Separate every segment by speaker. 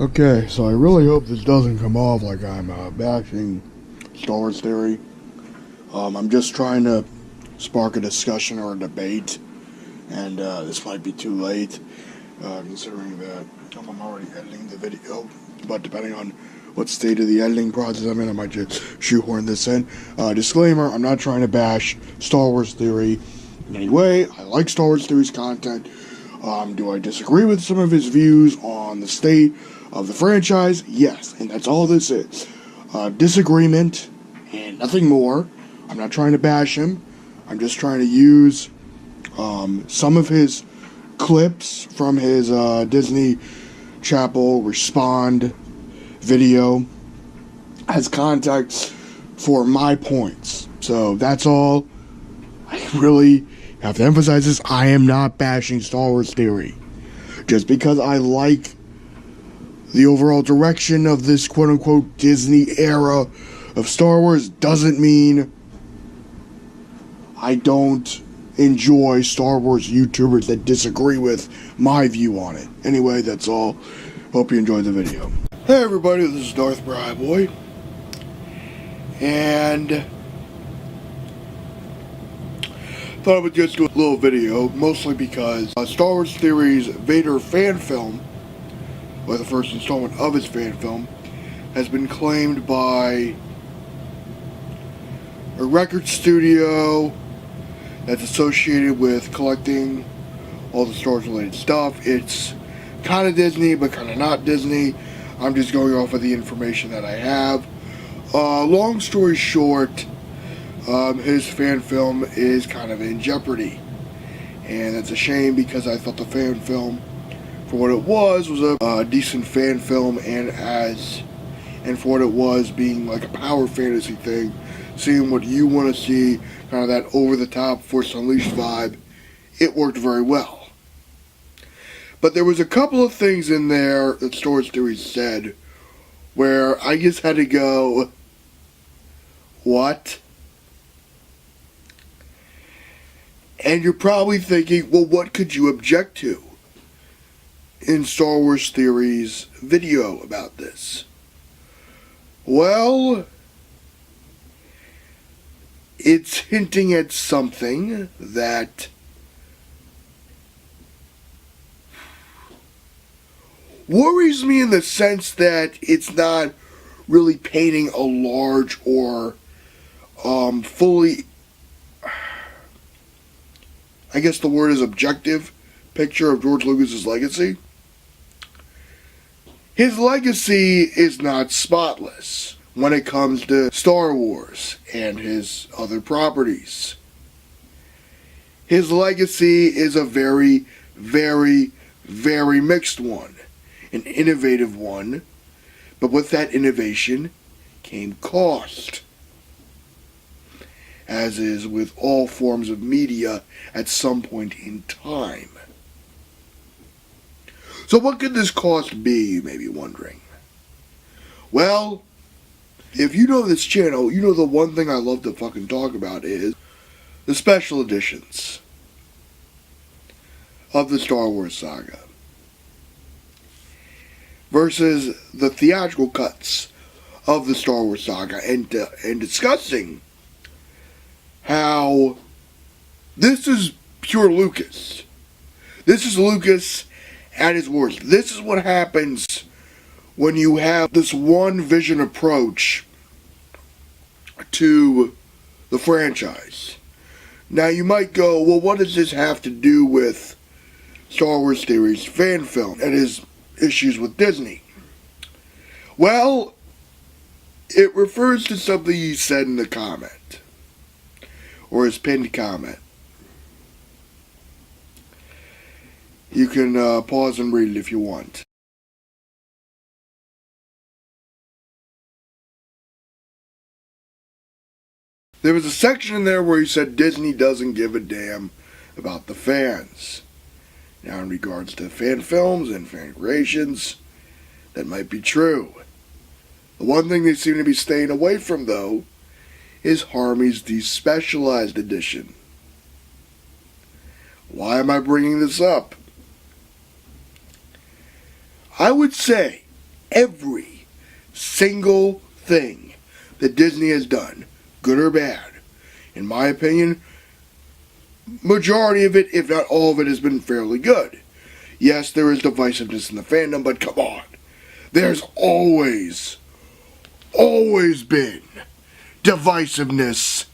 Speaker 1: Okay, so I really hope this doesn't come off like I'm bashing Star Wars theory. I'm just trying to spark a discussion or a debate, and this might be too late, considering that I'm already editing the video. But depending on what state of the editing process I'm in, I might just shoehorn this in. Disclaimer, I'm not trying to bash Star Wars theory in any way. I like Star Wars theory's content. Do I disagree with some of his views on the state of the franchise? Yes, and that's all this is. Disagreement and nothing more. I'm not trying to bash him. I'm just trying to use some of his clips from his Disney Chapel Respond video as context for my points. So that's all. I really have to emphasize this. I am not bashing Star Wars theory. Just because I like the overall direction of this quote-unquote Disney era of Star Wars doesn't mean I don't enjoy Star Wars YouTubers that disagree with my view on it. Anyway, that's all. Hope you enjoyed the video. Hey everybody, this is Darth Boy. And thought I would just do a little video, mostly because Star Wars Theory's Vader fan film, or the first installment of his fan film, has been claimed by a record studio that's associated with collecting all the Star Wars related stuff. It's kind of Disney, but kind of not Disney. I'm just going off of the information that I have. Long story short, his fan film is kind of in jeopardy, and it's a shame because I thought the fan film, for what it was a decent fan film, and for what it was, being like a power fantasy thing, seeing what you want to see, kind of that over-the-top Force Unleashed vibe, it worked very well. But there was a couple of things in there that Star Wars Theory said where I just had to go, what? And you're probably thinking, well, what could you object to in Star Wars Theory's video about this? Well, it's hinting at something that worries me, in the sense that it's not really painting a large or fully, I guess the word is objective, picture of George Lucas's legacy. His legacy is not spotless when it comes to Star Wars and his other properties. His legacy is a very, very, very mixed one, an innovative one, but with that innovation came cost, as is with all forms of media at some point in time. So what could this cost be, you may be wondering? Well, if you know this channel, you know the one thing I love to fucking talk about is the special editions of the Star Wars saga versus the theatrical cuts of the Star Wars saga, and discussing how this is pure Lucas. This is Lucas at his worst. This is what happens when you have this one vision approach to the franchise. Now you might go, well, what does this have to do with Star Wars Theory's fan film and his issues with Disney? Well, it refers to something he said in the comment, or his pinned comment. You can pause and read it if you want. There was a section in there where he said Disney doesn't give a damn about the fans. Now, in regards to fan films and fan creations, that might be true. The one thing they seem to be staying away from, though, is Harmy's Despecialized Edition. Why am I bringing this up? I would say every single thing that Disney has done, good or bad, in my opinion, majority of it, if not all of it, has been fairly good. Yes, there is divisiveness in the fandom, but come on. There's always been divisiveness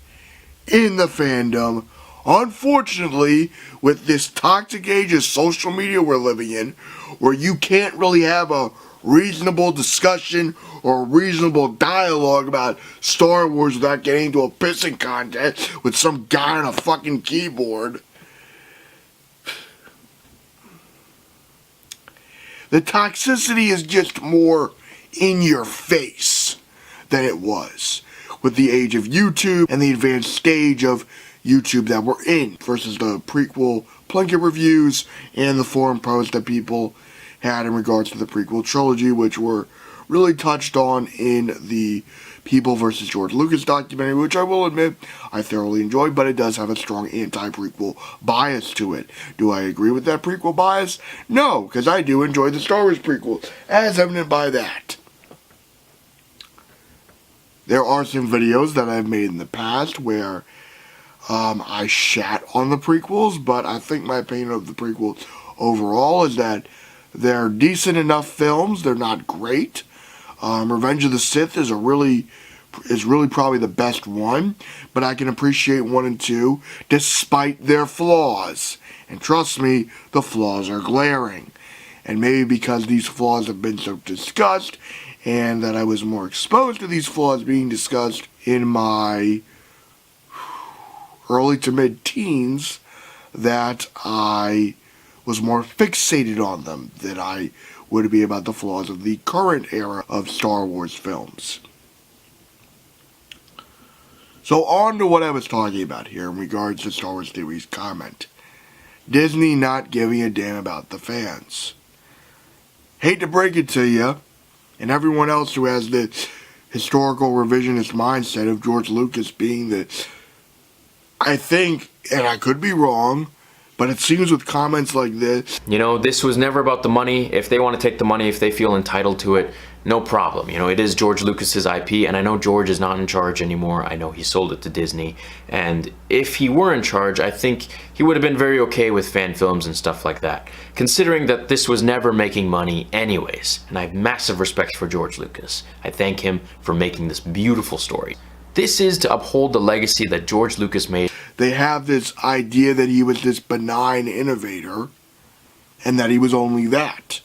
Speaker 1: in the fandom. Unfortunately, with this toxic age of social media we're living in, where you can't really have a reasonable discussion or a reasonable dialogue about Star Wars without getting into a pissing contest with some guy on a fucking keyboard. The toxicity is just more in your face than it was with the age of YouTube and the advanced stage of YouTube that we're in versus the prequel Plunkett reviews and the forum posts that people had in regards to the prequel trilogy, which were really touched on in the People versus George Lucas documentary, which I will admit I thoroughly enjoyed, but it does have a strong anti-prequel bias to it. Do I agree with that prequel bias? No, because I do enjoy the Star Wars prequel, as evident by that. There are some videos that I've made in the past where I shat on the prequels, but I think my opinion of the prequels overall is that they're decent enough films. They're not great. Revenge of the Sith is really probably the best one, but I can appreciate 1 and 2 despite their flaws. And trust me, the flaws are glaring. And maybe because these flaws have been so discussed, and that I was more exposed to these flaws being discussed in my early to mid-teens, that I was more fixated on them than I would be about the flaws of the current era of Star Wars films. So on to what I was talking about here in regards to Star Wars Theory's comment. Disney not giving a damn about the fans. Hate to break it to you, and everyone else who has the historical revisionist mindset of George Lucas being the, I think, and I could be wrong, but it seems with comments like this,
Speaker 2: you know, this was never about the money. If they want to take the money, if they feel entitled to it, no problem. You know, it is George Lucas's IP, and I know George is not in charge anymore. I know he sold it to Disney, and if he were in charge, I think he would have been very okay with fan films and stuff like that, considering that this was never making money anyways. And I have massive respect for George Lucas. I thank him for making this beautiful story. This is to uphold the legacy that George Lucas made.
Speaker 1: They have this idea that he was this benign innovator, and that he was only that.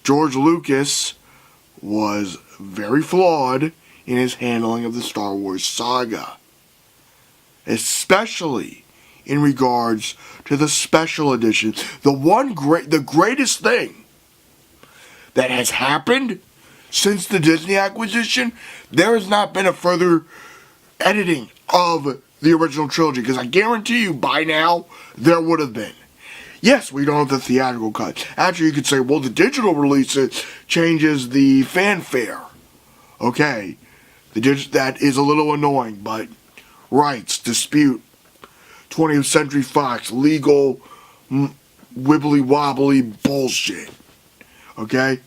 Speaker 1: George Lucas was very flawed in his handling of the Star Wars saga, especially in regards to the special editions. The greatest thing that has happened since the Disney acquisition, there has not been a further editing of the original trilogy, because I guarantee you by now there would have been. Yes, we don't have the theatrical cut. Actually, you could say, well, the digital release changes the fanfare. Okay, that is a little annoying, but rights, dispute, 20th Century Fox, legal, wibbly-wobbly bullshit. Okay?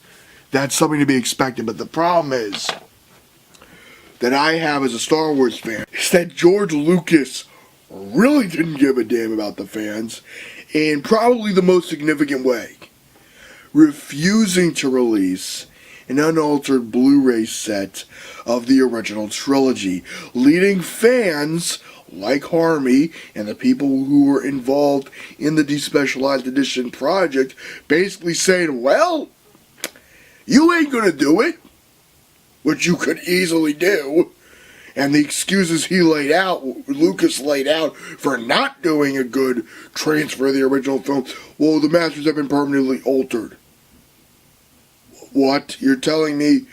Speaker 1: That's something to be expected, but the problem is that I have as a Star Wars fan is that George Lucas really didn't give a damn about the fans, in probably the most significant way, refusing to release an unaltered Blu-ray set of the original trilogy, leading fans like Harmy and the people who were involved in the despecialized edition project basically saying, well, you ain't gonna do it, which you could easily do. And the excuses Lucas laid out for not doing a good transfer of the original film, well, the masters have been permanently altered. What? You're telling me,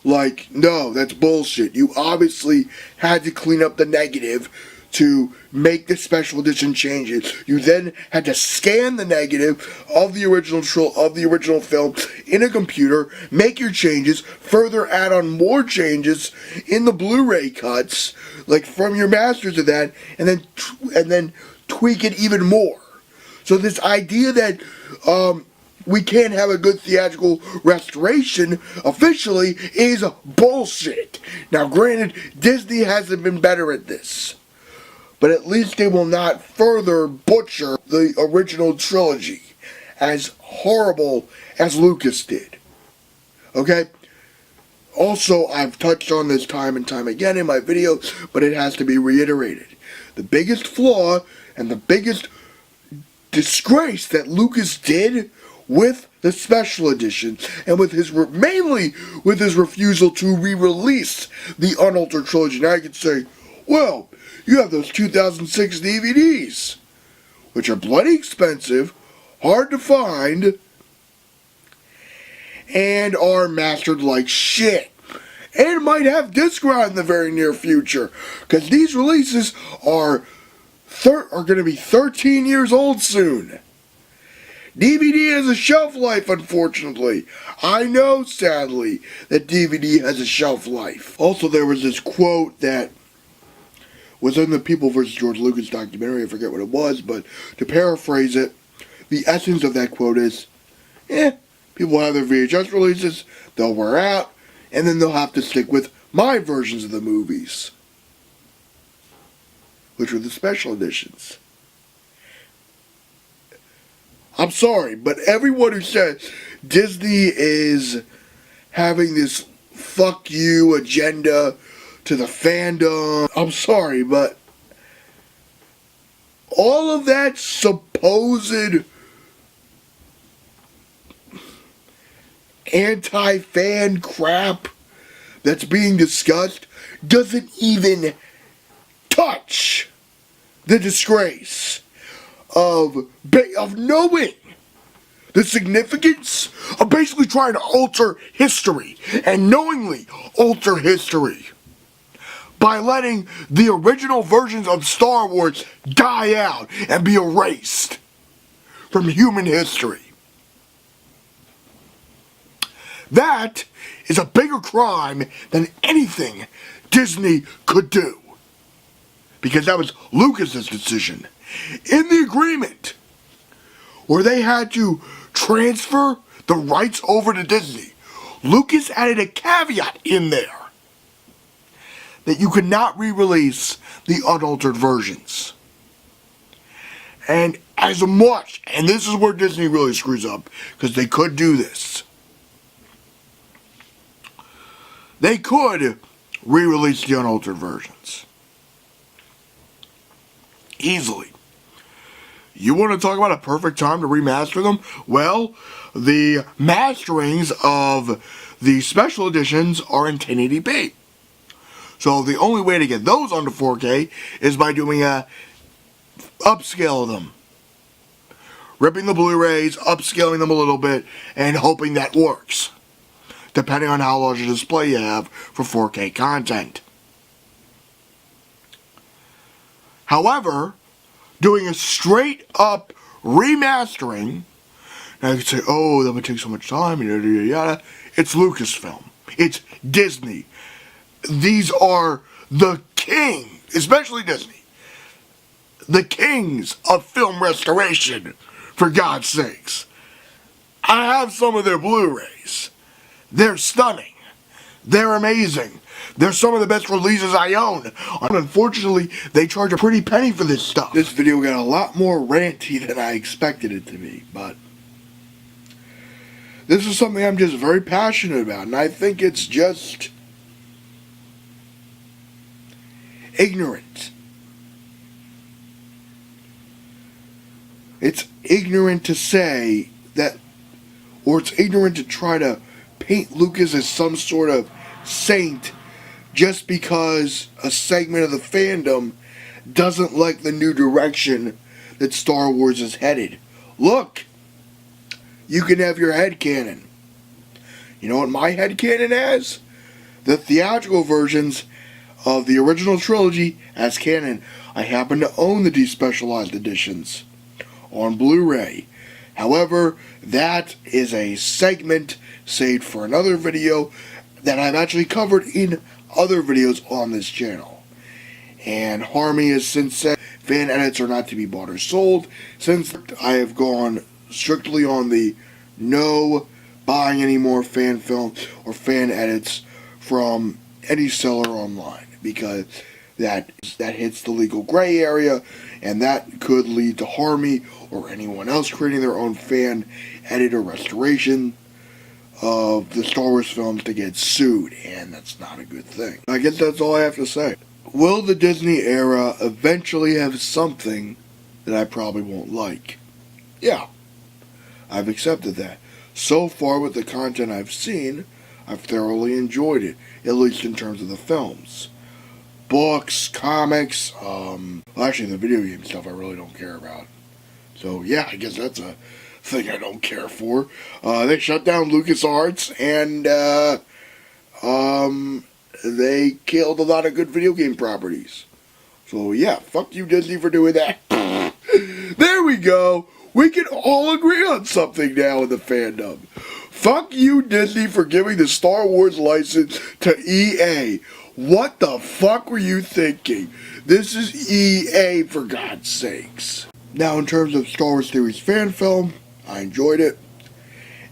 Speaker 1: like, no, that's bullshit. You obviously had to clean up the negative to make the special edition changes. You then had to scan the negative of the original film in a computer, make your changes, further add on more changes in the Blu-ray cuts, like from your masters of that, and then tweak it even more. So this idea that we can't have a good theatrical restoration officially is bullshit. Now granted, Disney hasn't been better at this, but at least they will not further butcher the original trilogy as horrible as Lucas did. Okay? Also, I've touched on this time and time again in my videos, but it has to be reiterated. The biggest flaw and the biggest disgrace that Lucas did with the special editions and with his mainly with his refusal to re-release the unaltered trilogy. Now I could say, well, you have those 2006 DVDs, which are bloody expensive, hard to find, and are mastered like shit. And might have disc rot in the very near future, because these releases are going to be 13 years old soon. DVD has a shelf life, unfortunately. I know, sadly, that DVD has a shelf life. Also, there was this quote that was in the People vs. George Lucas documentary. I forget what it was, but to paraphrase it, the essence of that quote is, people have their VHS releases, they'll wear out, and then they'll have to stick with my versions of the movies, which were the special editions. I'm sorry, but everyone who says Disney is having this fuck you agenda to the fandom, I'm sorry, but all of that supposed anti-fan crap that's being discussed doesn't even touch the disgrace of knowing the significance of basically trying to alter history and knowingly alter history by letting the original versions of Star Wars die out and be erased from human history. That is a bigger crime than anything Disney could do, because that was Lucas's decision. In the agreement, where they had to transfer the rights over to Disney, Lucas added a caveat in there that you could not re-release the unaltered versions. And as much, and this is where Disney really screws up, because they could do this. They could re-release the unaltered versions easily. You want to talk about a perfect time to remaster them? Well, the masterings of the special editions are in 1080p. So the only way to get those onto 4K is by doing a upscale of them. Ripping the Blu-rays, upscaling them a little bit, and hoping that works, depending on how large a display you have for 4K content. However, doing a straight up remastering, now you could say, oh, that would take so much time, yada yada yada. It's Lucasfilm. It's Disney. These are the king, especially Disney, the kings of film restoration, for God's sakes. I have some of their Blu-rays. They're stunning. They're amazing. They're some of the best releases I own. Unfortunately, they charge a pretty penny for this stuff. This video got a lot more ranty than I expected it to be, but this is something I'm just very passionate about, and I think it's just ignorant. It's ignorant to say that, or it's ignorant to try to paint Lucas as some sort of saint just because a segment of the fandom doesn't like the new direction that Star Wars is headed. Look, you can have your headcanon. You know what my headcanon has? The theatrical versions of the original trilogy as canon. I happen to own the despecialized editions on Blu-ray. However, that is a segment saved for another video that I've actually covered in other videos on this channel. And Harmy has since said fan edits are not to be bought or sold, since I have gone strictly on the No buying any more fan film or fan edits from any seller online, because that hits the legal gray area, and that could lead to Harmy or anyone else creating their own fan edit or restoration of the Star Wars films to get sued, and that's not a good thing. I guess that's all I have to say. Will the Disney era eventually have something that I probably won't like? Yeah, I've accepted that. So far with the content I've seen, I've thoroughly enjoyed it, at least in terms of the films. Books, comics, actually the video game stuff I really don't care about. So yeah, I guess that's a thing I don't care for. They shut down LucasArts, and they killed a lot of good video game properties. So yeah, fuck you Disney for doing that. There we go. We can all agree on something now in the fandom. Fuck you Disney for giving the Star Wars license to EA. What the fuck were you thinking? This is EA, for God's sakes. Now, in terms of Star Wars Theory's fan film, I enjoyed it.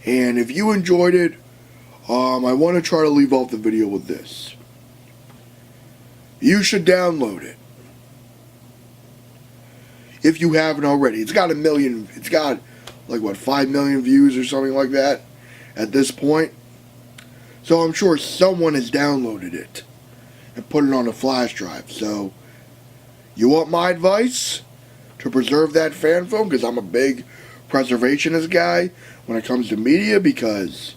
Speaker 1: And if you enjoyed it, I want to try to leave off the video with this. You should download it. If you haven't already. It's got 5 million views or something like that at this point. So I'm sure someone has downloaded it and put it on a flash drive. So, you want my advice to preserve that fan film? Because I'm a big preservationist guy when it comes to media, because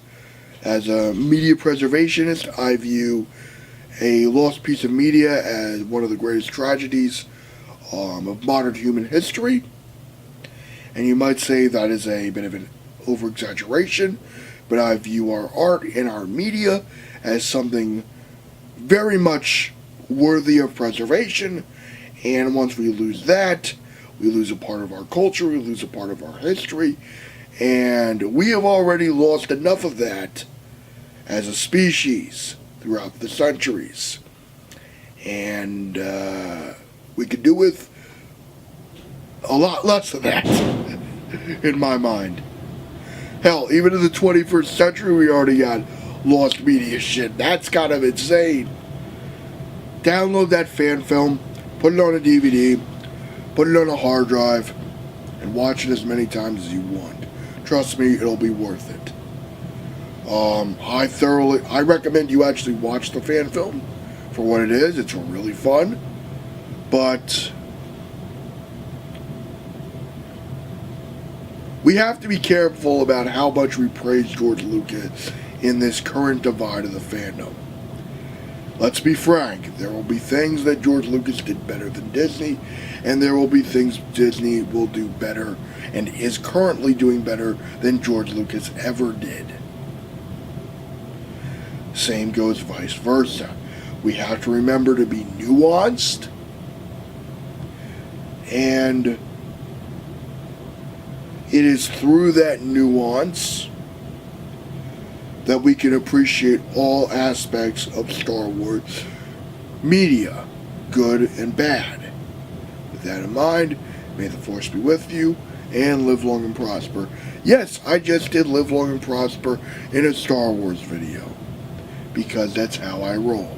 Speaker 1: as a media preservationist, I view a lost piece of media as one of the greatest tragedies of modern human history. And you might say that is a bit of an over-exaggeration, but I view our art and our media as something very much worthy of preservation. And once we lose that, we lose a part of our culture, we lose a part of our history, and we have already lost enough of that as a species throughout the centuries. And we could do with a lot less of that, in my mind. Hell, even in the 21st century, we already got lost media shit. That's kind of insane. Download that fan film, put it on a DVD, put it on a hard drive, and watch it as many times as you want. Trust me, it'll be worth it. I recommend you actually watch the fan film for what it is. It's really fun. But we have to be careful about how much we praise George Lucas in this current divide of the fandom. Let's be frank, there will be things that George Lucas did better than Disney, and there will be things Disney will do better and is currently doing better than George Lucas ever did. Same goes vice versa. We have to remember to be nuanced, and it is through that nuance that we can appreciate all aspects of Star Wars media, good and bad. With that in mind, may the Force be with you, and live long and prosper. Yes, I just did live long and prosper in a Star Wars video, because that's how I roll.